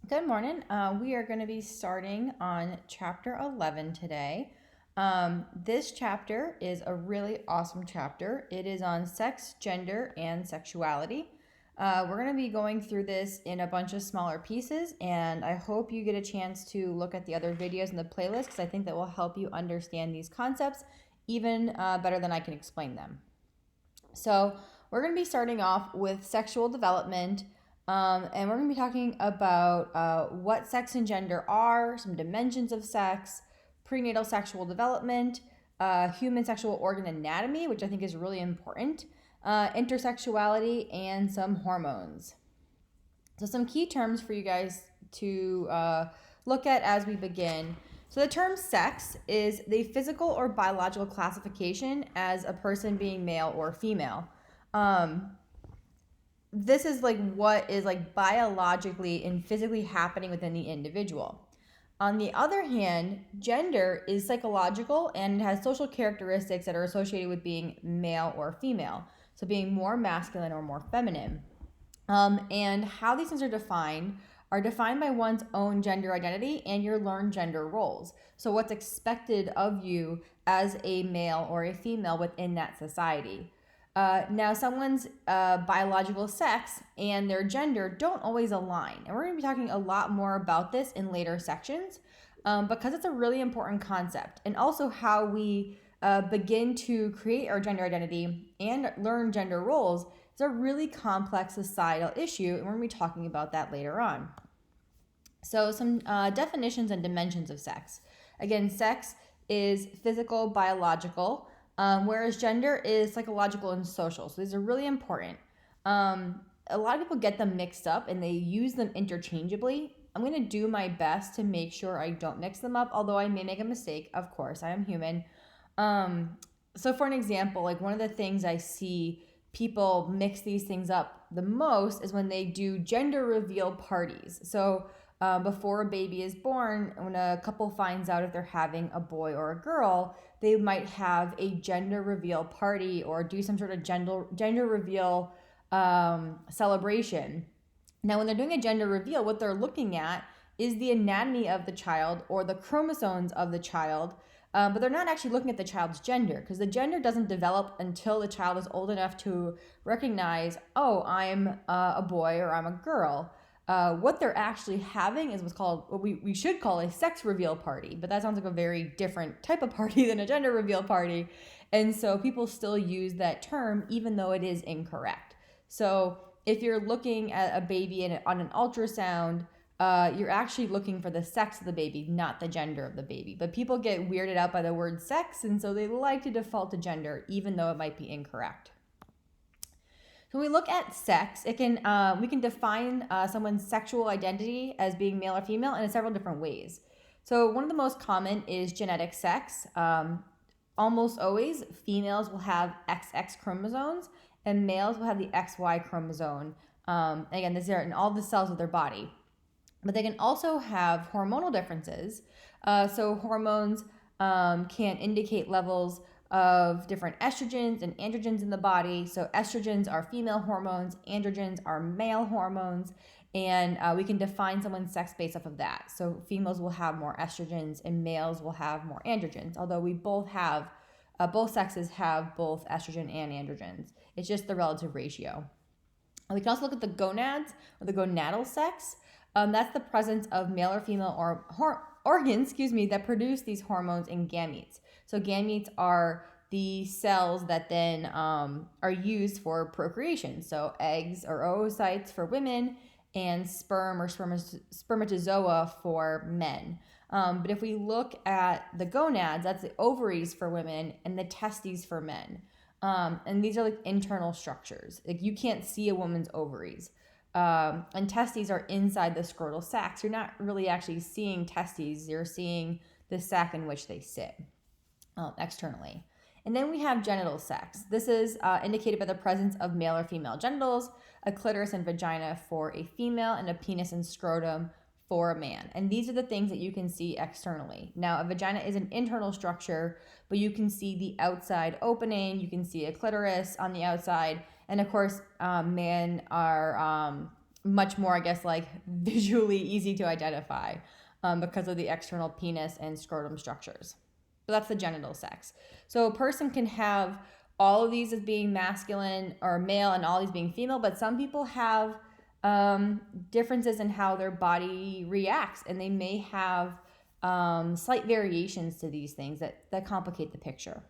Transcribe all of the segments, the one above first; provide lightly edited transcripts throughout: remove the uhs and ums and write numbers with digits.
Good morning. We are going to be starting on chapter 11 today. This chapter is a really awesome chapter. It is on sex, gender, and sexuality. We're going to be going through this in a bunch of smaller pieces, and I hope you get a chance to look at the other videos in the playlist because I think that will help you understand these concepts even better than I can explain them. So, we're going to be starting off with sexual development, and we're going to be talking about what sex and gender are, some dimensions of sex, prenatal sexual development, human sexual organ anatomy, which I think is really important, intersexuality, and some hormones. So, some key terms for you guys to look at as we begin. So, the term sex is the physical or biological classification as a person being male or female. Um, this is like what is like biologically and physically happening within the individual. On the other hand, gender is psychological and has social characteristics that are associated with being male or female. So, being more masculine or more feminine. And how these things are defined by one's own gender identity and your learned gender roles. So, what's expected of you as a male or a female within that society. Now, someone's biological sex and their gender don't always align. And we're going to be talking a lot more about this in later sections because it's a really important concept. And also, how we begin to create our gender identity and learn gender roles is a really complex societal issue, and we're going to be talking about that later on. So, some definitions and dimensions of sex. Again, sex is physical, biological, whereas gender is psychological and social. So, these are really important. A lot of people get them mixed up and they use them interchangeably. I'm going to do my best to make sure I don't mix them up, although I may make a mistake. Of course, I am human. So, for an example, like one of the things I see people mix these things up the most is when they do gender reveal parties. So, before a baby is born, when a couple finds out if they're having a boy or a girl, they might have a gender reveal party or do some sort of gender reveal celebration. Now, when they're doing a gender reveal, what they're looking at is the anatomy of the child or the chromosomes of the child, but they're not actually looking at the child's gender because the gender doesn't develop until the child is old enough to recognize, oh, I'm a boy or I'm a girl. What they're actually having is what we should call a sex reveal party, but that sounds like a very different type of party than a gender reveal party. And so people still use that term even though it is incorrect. So if you're looking at a baby on an ultrasound, you're actually looking for the sex of the baby, not the gender of the baby. But people get weirded out by the word sex, and so they like to default to gender, even though it might be incorrect. So when we look at sex, we can define someone's sexual identity as being male or female in several different ways. So one of the most common is genetic sex. Almost always, females will have XX chromosomes, and males will have the XY chromosome. Again, these are in all the cells of their body. But they can also have hormonal differences. So hormones can indicate levels of different estrogens and androgens in the body. So estrogens are female hormones, androgens are male hormones, and we can define someone's sex based off of that. So females will have more estrogens and males will have more androgens, although we both sexes have both estrogen and androgens. It's just the relative ratio. We can also look at the gonads or the gonadal sex. That's the presence of male or female organs, that produce these hormones in gametes. So gametes are the cells that then are used for procreation. So eggs or oocytes for women and sperm or spermatozoa for men. But if we look at the gonads, that's the ovaries for women and the testes for men. And these are like internal structures. Like you can't see a woman's ovaries. And testes are inside the scrotal sac. So you're not really actually seeing testes. You're seeing the sac in which they sit externally. And then we have genital sex. This is indicated by the presence of male or female genitals, a clitoris and vagina for a female, and a penis and scrotum for a man. And these are the things that you can see externally. Now, a vagina is an internal structure, but you can see the outside opening. You can see a clitoris on the outside. And of course, men much more, I guess, like visually easy to identify because of the external penis and scrotum structures. But that's the genital sex. So a person can have all of these as being masculine or male and all these being female, but some people have differences in how their body reacts, and they may have slight variations to these things that complicate the picture.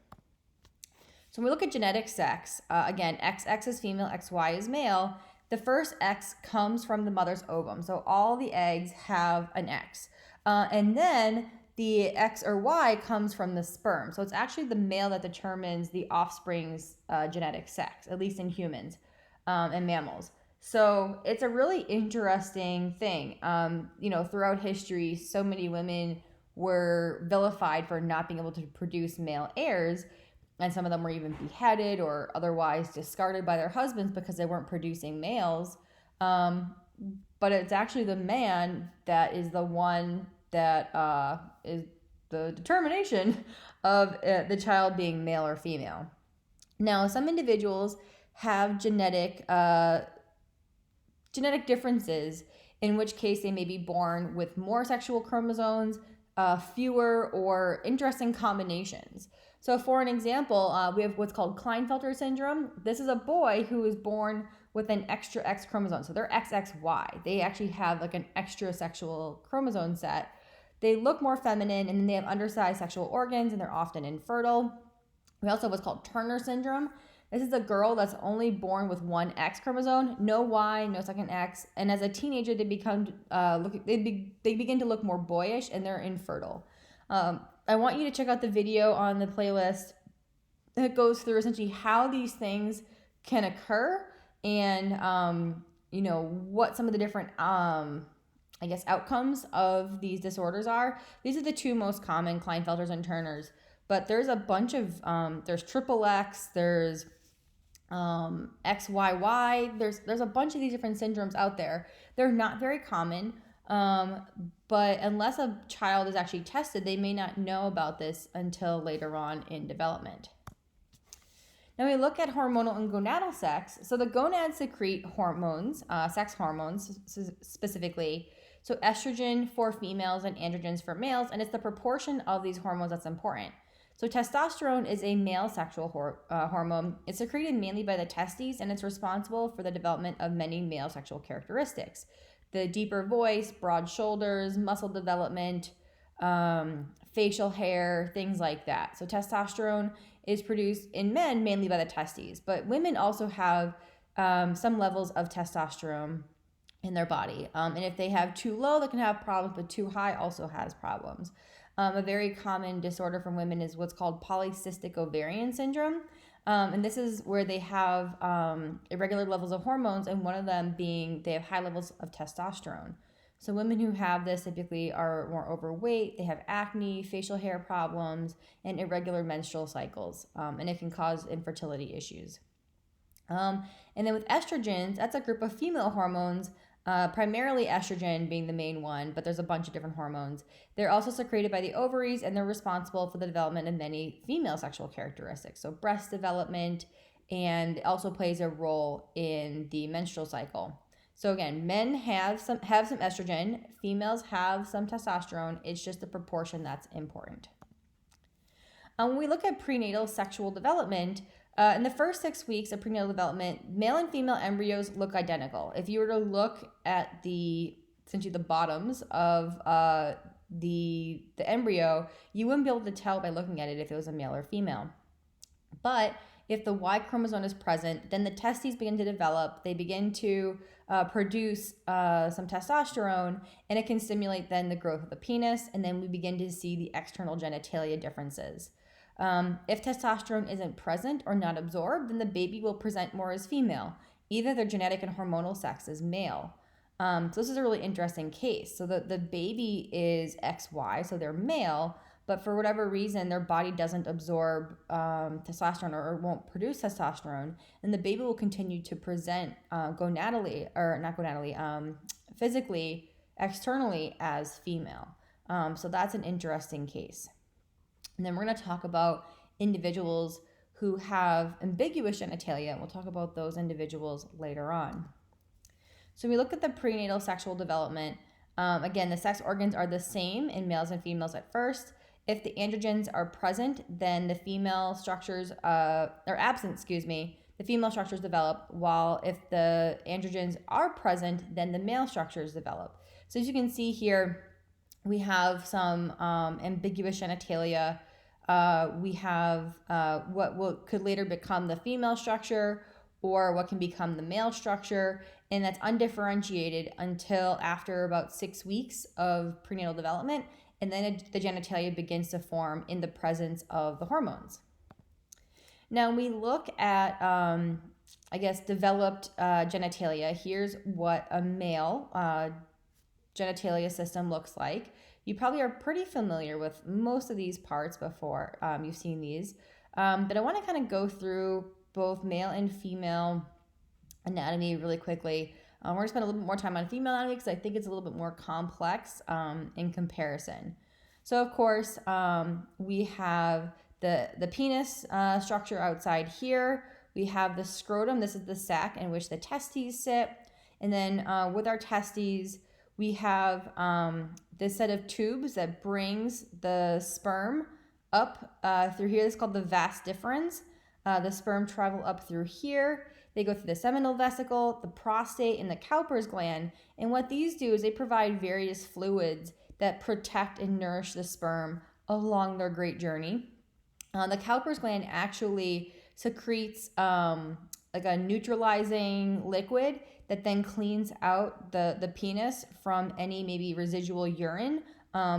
So when we look at genetic sex, again, XX is female, XY is male. The first X comes from the mother's ovum. So all the eggs have an X. And then the X or Y comes from the sperm. So it's actually the male that determines the offspring's genetic sex, at least in humans and mammals. So it's a really interesting thing. Throughout history, so many women were vilified for not being able to produce male heirs. And some of them were even beheaded or otherwise discarded by their husbands because they weren't producing males. But it's actually the man that is the one that is the determination of the child being male or female. Now, some individuals have genetic differences, in which case they may be born with more sexual chromosomes, fewer, or interesting combinations. So for an example, we have what's called Klinefelter syndrome. This is a boy who is born with an extra X chromosome. So they're XXY. They actually have like an extra sexual chromosome set. They look more feminine, and then they have undersized sexual organs, and they're often infertile. We also have what's called Turner syndrome. This is a girl that's only born with one X chromosome, no Y, no second X, and as a teenager, they become they begin to look more boyish, and they're infertile. I want you to check out the video on the playlist that goes through essentially how these things can occur and what some of the different outcomes of these disorders are. These are the two most common, Klinefelters and Turners, but there's a bunch of there's triple X, there's XYY, there's a bunch of these different syndromes out there. They're not very common. But unless a child is actually tested, they may not know about this until later on in development. Now we look at hormonal and gonadal sex. So the gonads secrete hormones, sex hormones specifically. So estrogen for females and androgens for males, and it's the proportion of these hormones that's important. So testosterone is a male sexual hormone. It's secreted mainly by the testes, and it's responsible for the development of many male sexual characteristics. The deeper voice, broad shoulders, muscle development, facial hair, things like that. So testosterone is produced in men mainly by the testes, but women also have some levels of testosterone in their body. And if they have too low, they can have problems, but too high also has problems. A very common disorder from women is what's called polycystic ovarian syndrome. And this is where they have irregular levels of hormones, and one of them being they have high levels of testosterone. So women who have this typically are more overweight, they have acne, facial hair problems, and irregular menstrual cycles, and it can cause infertility issues. And then with estrogens, that's a group of female hormones, primarily estrogen being the main one, but there's a bunch of different hormones. They're also secreted by the ovaries, and they're responsible for the development of many female sexual characteristics. So breast development, and it also plays a role in the menstrual cycle. So again, men have some estrogen, females have some testosterone. It's just the proportion that's important. When we look at prenatal sexual development, in the first 6 weeks of prenatal development, male and female embryos look identical. If you were to look at essentially the bottoms of the embryo, you wouldn't be able to tell by looking at it if it was a male or female. But if the Y chromosome is present, then the testes begin to develop. They begin to produce some testosterone, and it can stimulate then the growth of the penis, and then we begin to see the external genitalia differences. If testosterone isn't present or not absorbed, then the baby will present more as female. Either their genetic and hormonal sex is male. So this is a really interesting case. So the baby is XY, so they're male, but for whatever reason, their body doesn't absorb testosterone or won't produce testosterone, and the baby will continue to present physically, externally as female. So that's an interesting case. And then we're going to talk about individuals who have ambiguous genitalia, and we'll talk about those individuals later on. So we look at the prenatal sexual development. Again, the sex organs are the same in males and females at first. If the androgens are present, then the female structures are absent, the female structures develop, while if the androgens are present, then the male structures develop. So as you can see here, we have some ambiguous genitalia. We have what could later become the female structure, or what can become the male structure, and that's undifferentiated until after about 6 weeks of prenatal development, and then the genitalia begins to form in the presence of the hormones. Now we look at, developed genitalia. Here's what a male genitalia system looks like. You probably are pretty familiar with most of these parts before you've seen these, but I want to kind of go through both male and female anatomy really quickly. We're going to spend a little bit more time on female anatomy because I think it's a little bit more complex in comparison. So of course, we have the penis structure outside here. We have the scrotum. This is the sac in which the testes sit. And then with our testes, we have this set of tubes that brings the sperm up through here. This is called the vas deferens. The sperm travel up through here. They go through the seminal vesicle, the prostate, and the Cowper's gland. And what these do is they provide various fluids that protect and nourish the sperm along their great journey. The Cowper's gland actually secretes like a neutralizing liquid that then cleans out the penis from any maybe residual urine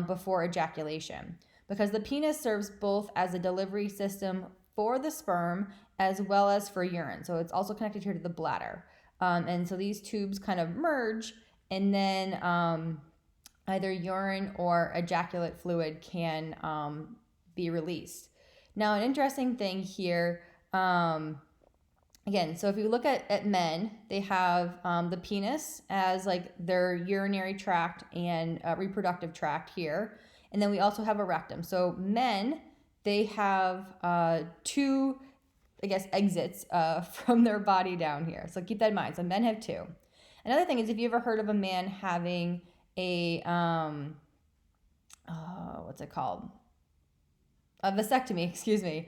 before ejaculation. Because the penis serves both as a delivery system for the sperm as well as for urine. So it's also connected here to the bladder. And so these tubes kind of merge, and then either urine or ejaculate fluid can be released. Now, an interesting thing here, again, so if you look at men, they have the penis as like their urinary tract and reproductive tract here. And then we also have a rectum. So men, they have two, exits from their body down here. So keep that in mind. So men have two. Another thing is, if you ever heard of a man having a, what's it called? A vasectomy,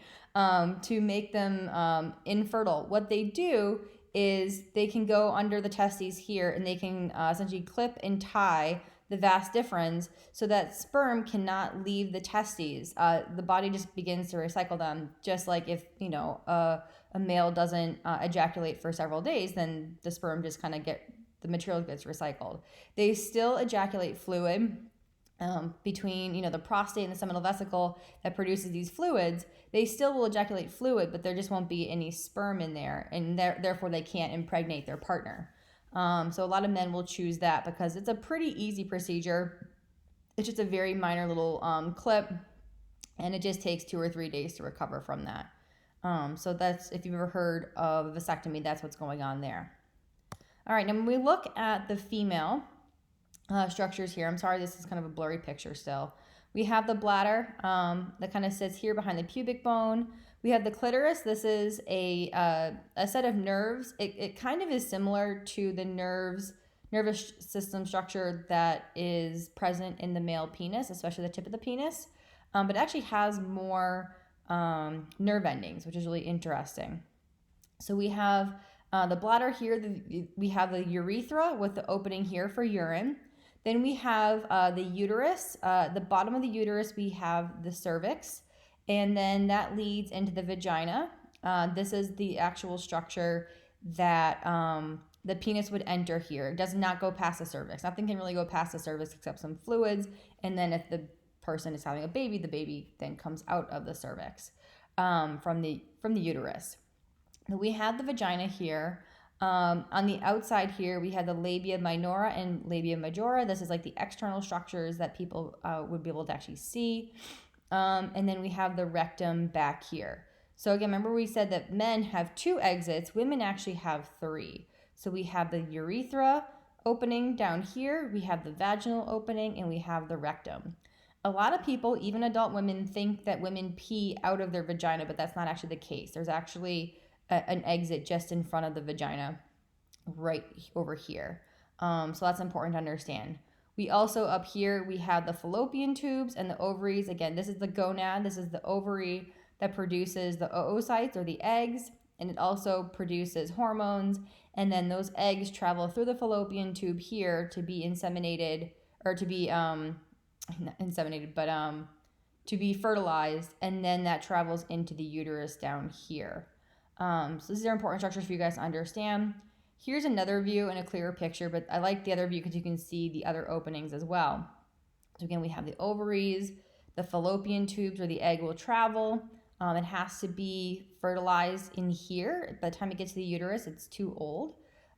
to make them infertile. What they do is they can go under the testes here, and they can essentially clip and tie the vas deferens so that sperm cannot leave the testes. The body just begins to recycle them, just like if a male doesn't ejaculate for several days, then the sperm just kind of the material gets recycled. They still ejaculate fluid between the prostate and the seminal vesicle that produces these fluids. They still will ejaculate fluid, but there just won't be any sperm in there, and therefore they can't impregnate their partner. So a lot of men will choose that because it's a pretty easy procedure. It's just a very minor little clip, and it just takes 2 or 3 days to recover from that. So that's, if you've ever heard of a vasectomy, that's what's going on there. All right, now when we look at the female structures here, I'm sorry, this is kind of a blurry picture still. We have the bladder that kind of sits here behind the pubic bone. We have the clitoris. This is a set of nerves. It kind of is similar to the nervous system structure that is present in the male penis, especially the tip of the penis, but it actually has more nerve endings, which is really interesting. So we have the bladder here. We have the urethra with the opening here for urine. Then we have the uterus. The bottom of the uterus, we have the cervix. And then that leads into the vagina. This is the actual structure that the penis would enter here. It does not go past the cervix. Nothing can really go past the cervix except some fluids. And then if the person is having a baby, the baby then comes out of the cervix from the uterus. We have the vagina here. On the outside here, we have the labia minora and labia majora. This is like the external structures that people would be able to actually see. And then we have the rectum back here. So again, remember we said that men have 2 exits. Women actually have 3. So we have the urethra opening down here. We have the vaginal opening, and we have the rectum. A lot of people, even adult women, think that women pee out of their vagina, but that's not actually the case. There's actually an exit just in front of the vagina right over here. So that's important to understand. We also, up here, we have the fallopian tubes and the ovaries. Again, this is the gonad. This is the ovary that produces the oocytes, or the eggs, and it also produces hormones. And then those eggs travel through the fallopian tube here to be inseminated, or to be not inseminated, but to be fertilized, and then that travels into the uterus down here. So these are important structures for you guys to understand. Here's another view and a clearer picture, but I like the other view because you can see the other openings as well. So again, we have the ovaries, the fallopian tubes where the egg will travel. It has to be fertilized in here. By the time it gets to the uterus, it's too old.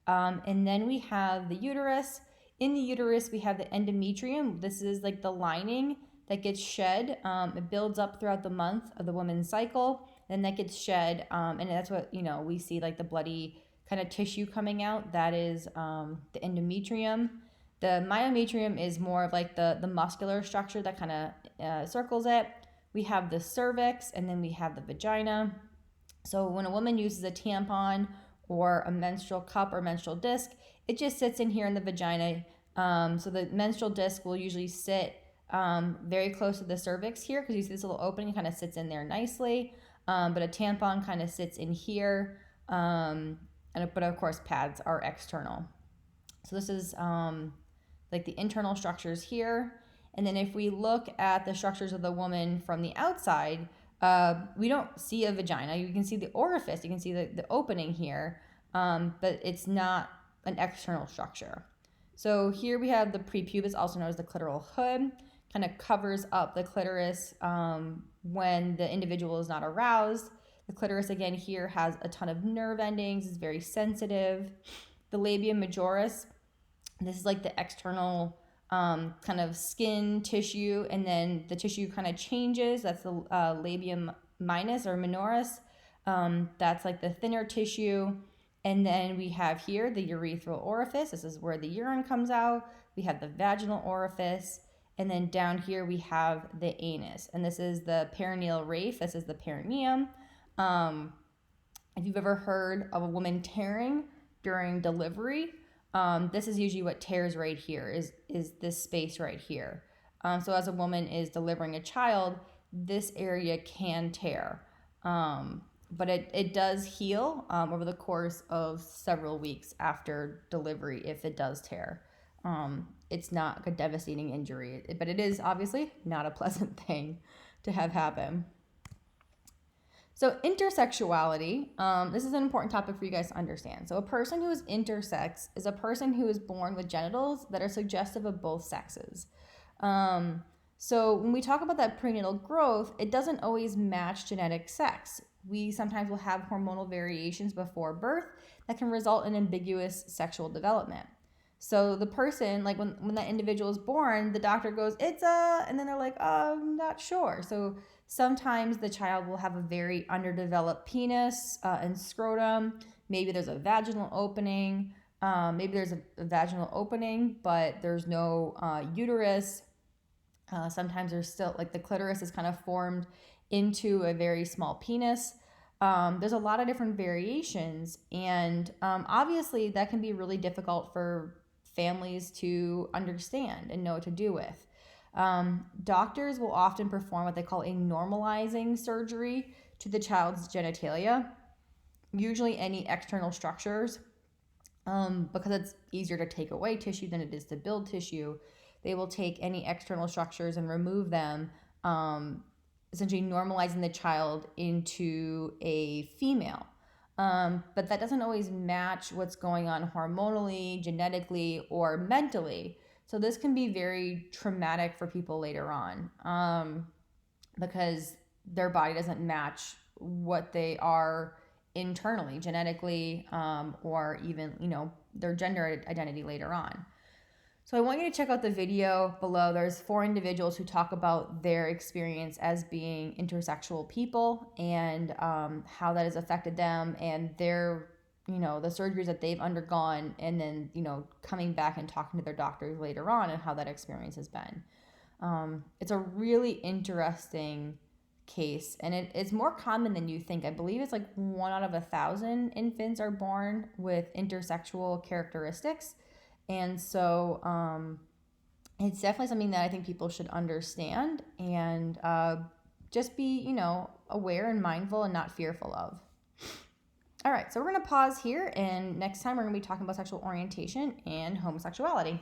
And then we have the uterus. In the uterus, we have the endometrium. This is like the lining that gets shed. It builds up throughout the month of the woman's cycle. Then that gets shed. And that's what, we see, like the bloody kind of tissue coming out. That is the endometrium. The myometrium is more of like the muscular structure that kind of circles it. We have the cervix, and then we have the vagina. So when a woman uses a tampon or a menstrual cup or menstrual disc, it just sits in here in the vagina. So the menstrual disc will usually sit very close to the cervix here, because you see this little opening, it kind of sits in there nicely. But a tampon kind of sits in here. But of course, pads are external. So this is like the internal structures here. And then if we look at the structures of the woman from the outside, we don't see a vagina. You can see the orifice, you can see the opening here, but it's not an external structure. So here we have the prepubis, also known as the clitoral hood, kind of covers up the clitoris when the individual is not aroused. The clitoris, again, here has a ton of nerve endings, it's very sensitive. The labia majoris, this is like the external kind of skin tissue, and then the tissue kind of changes. That's the labia minus or minoris. That's like the thinner tissue. And then we have here the urethral orifice. This is where the urine comes out. We have the vaginal orifice. And then down here we have the anus. And this is the perineal raphe. This is the perineum. If you've ever heard of a woman tearing during delivery, this is usually what tears right here, is this space right here. So as a woman is delivering a child, this area can tear. But it does heal over the course of several weeks after delivery if it does tear. It's not a devastating injury, but it is obviously not a pleasant thing to have happen. So intersexuality, this is an important topic for you guys to understand. So a person who is intersex is a person who is born with genitals that are suggestive of both sexes. So when we talk about that prenatal growth, it doesn't always match genetic sex. We sometimes will have hormonal variations before birth that can result in ambiguous sexual development. So the person, like when that individual is born, the doctor goes, and then they're like, I'm not sure. So sometimes the child will have a very underdeveloped penis and scrotum. Maybe there's a vaginal opening. But there's no uterus. Sometimes there's still, like, the clitoris is kind of formed into a very small penis. There's a lot of different variations, and obviously that can be really difficult for families to understand and know what to do with. Doctors will often perform what they call a normalizing surgery to the child's genitalia, usually any external structures, because it's easier to take away tissue than it is to build tissue. They will take any external structures and remove them, essentially normalizing the child into a female. But that doesn't always match what's going on hormonally, genetically, or mentally. So this can be very traumatic for people later on, because their body doesn't match what they are internally, genetically, or even, their gender identity later on. So I want you to check out the video below. There's 4 individuals who talk about their experience as being intersexual people and how that has affected them and their, the surgeries that they've undergone, and then, coming back and talking to their doctors later on and how that experience has been. It's a really interesting case, and it's more common than you think. I believe it's like 1 out of 1,000 infants are born with intersexual characteristics. And so it's definitely something that I think people should understand and just be, aware and mindful and not fearful of. All right, so we're going to pause here, and next time we're going to be talking about sexual orientation and homosexuality.